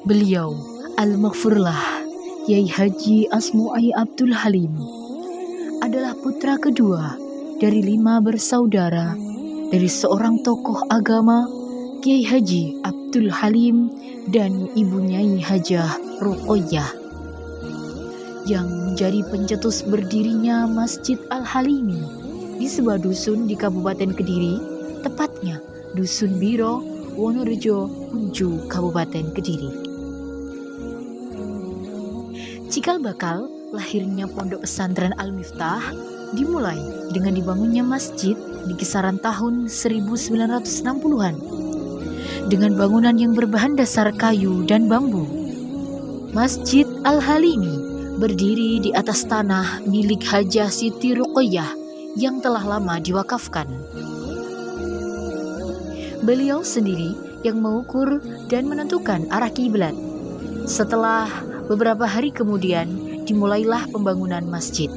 Beliau Al-Maghfurlah Kiai Haji Asmu'ai Abdul Halim adalah putra kedua dari 5 bersaudara dari seorang tokoh agama, Kiai Haji Abdul Halim dan Ibu Nyai Hajah Ruqayyah, yang menjadi pencetus berdirinya Masjid Al-Halimi di sebuah dusun di Kabupaten Kediri, tepatnya Dusun Biro, Wonorejo, Unju, Kabupaten Kediri. Cikal bakal lahirnya Pondok Pesantren Al-Miftah dimulai dengan dibangunnya masjid di kisaran tahun 1960-an dengan bangunan yang berbahan dasar kayu dan bambu. Masjid Al-Halimi berdiri di atas tanah milik Hajah Siti Ruqayyah yang telah lama diwakafkan. Beliau sendiri yang mengukur dan menentukan arah kiblat. Setelah beberapa hari kemudian dimulailah pembangunan masjid.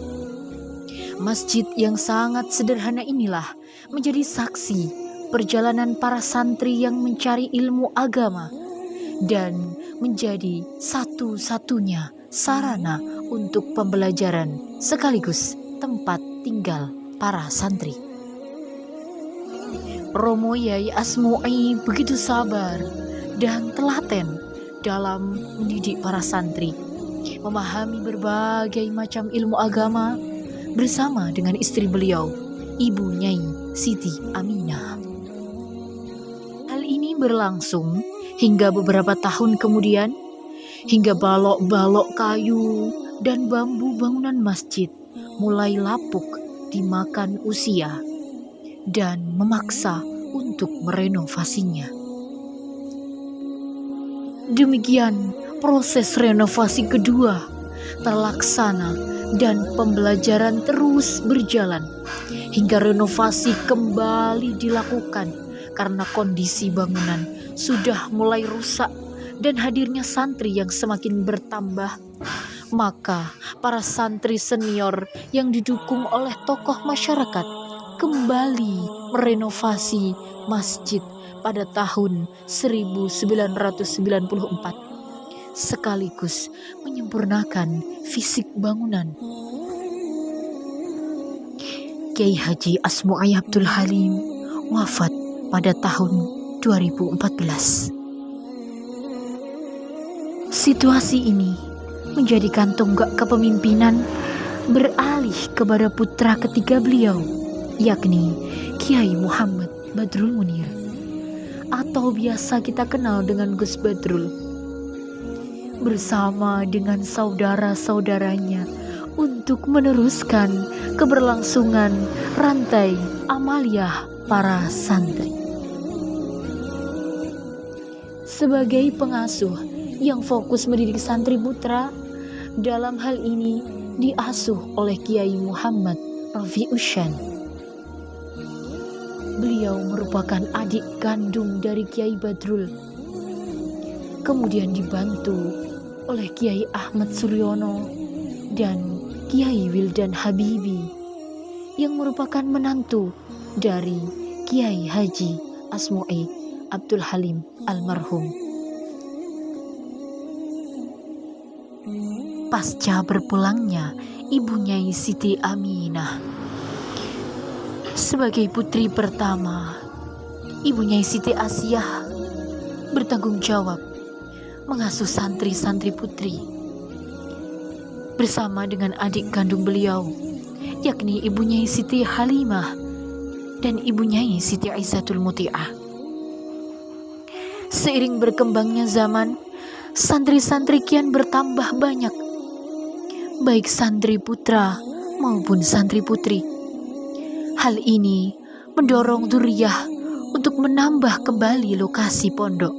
Masjid yang sangat sederhana inilah menjadi saksi perjalanan para santri yang mencari ilmu agama dan menjadi satu-satunya sarana untuk pembelajaran sekaligus tempat tinggal para santri. Romo Yai Asmu'ai begitu sabar dan telaten dalam mendidik para santri, memahami berbagai macam ilmu agama bersama dengan istri beliau, Ibu Nyai Siti Aminah. Hal ini berlangsung hingga beberapa tahun kemudian, hingga balok-balok kayu dan bambu bangunan masjid mulai lapuk dimakan usia dan memaksa untuk merenovasinya. Demikian proses renovasi kedua terlaksana dan pembelajaran terus berjalan hingga renovasi kembali dilakukan karena kondisi bangunan sudah mulai rusak dan hadirnya santri yang semakin bertambah. Maka para santri senior yang didukung oleh tokoh masyarakat kembali merenovasi masjid pada tahun 1994 sekaligus menyempurnakan fisik bangunan. Kiai Haji Asmu'ai Abdul Halim wafat pada tahun 2014. Situasi ini menjadikan tonggak kepemimpinan beralih kepada putra ketiga beliau, yakni Kiai Muhammad Badrul Munir, atau biasa kita kenal dengan Gus Badrul, bersama dengan saudara-saudaranya untuk meneruskan keberlangsungan rantai amaliyah para santri. Sebagai pengasuh yang fokus mendidik santri putra, dalam hal ini diasuh oleh Kiai Muhammad Rafi'usyan. Beliau merupakan adik kandung dari Kiai Badrul, kemudian dibantu oleh Kiai Ahmad Suryono dan Kiai Wildan Habibi yang merupakan menantu dari Kiai Haji Asmu'ai Abdul Halim almarhum. Pasca berpulangnya Ibu Nyai Siti Aminah sebagai putri pertama, Ibu Nyai Siti Asiyah bertanggung jawab mengasuh santri-santri putri bersama dengan adik kandung beliau, yakni Ibu Nyai Siti Halimah dan Ibu Nyai Siti Aizatul Muti'ah. Seiring berkembangnya zaman, santri-santri kian bertambah banyak, baik santri putra maupun santri putri. Hal ini mendorong dzurriyyah untuk menambah kembali lokasi pondok.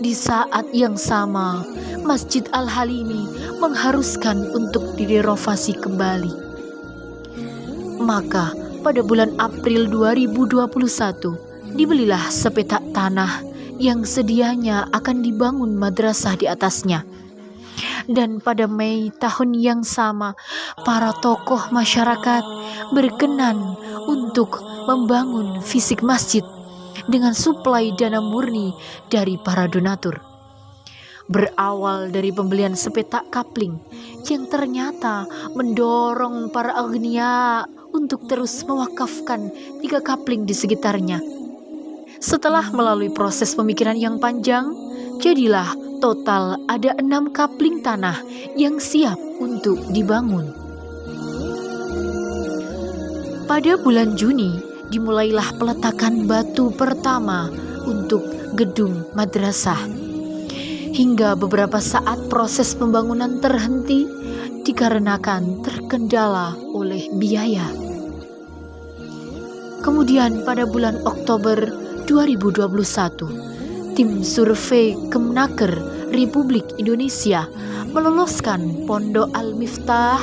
Di saat yang sama, Masjid Al-Halimi mengharuskan untuk direnovasi kembali. Maka pada bulan April 2021 dibelilah sepetak tanah yang sedianya akan dibangun madrasah di atasnya. Dan pada Mei tahun yang sama, para tokoh masyarakat berkenan untuk membangun fisik masjid dengan suplai dana murni dari para donatur. Berawal dari pembelian sepetak kapling yang ternyata mendorong para agnia untuk terus mewakafkan 3 kapling di sekitarnya. Setelah melalui proses pemikiran yang panjang, jadilah total ada 6 kapling tanah yang siap untuk dibangun. Pada bulan Juni, dimulailah peletakan batu pertama untuk gedung madrasah. Hingga beberapa saat proses pembangunan terhenti dikarenakan terkendala oleh biaya. Kemudian pada bulan Oktober 2021, tim survei Kemnaker Republik Indonesia meloloskan Pondok Al-Miftah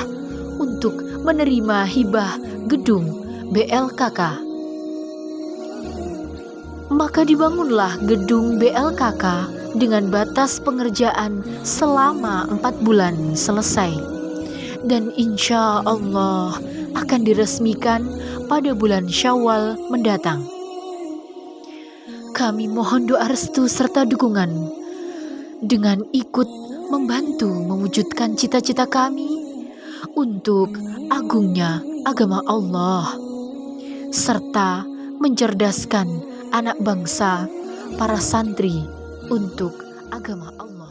untuk menerima hibah gedung BLKK. Maka dibangunlah gedung BLKK dengan batas pengerjaan selama 4 bulan selesai. Dan insya Allah akan diresmikan pada bulan Syawal mendatang. Kami mohon doa restu serta dukungan dengan ikut membantu mewujudkan cita-cita kami untuk agungnya agama Allah, serta mencerdaskan anak bangsa, para santri untuk agama Allah.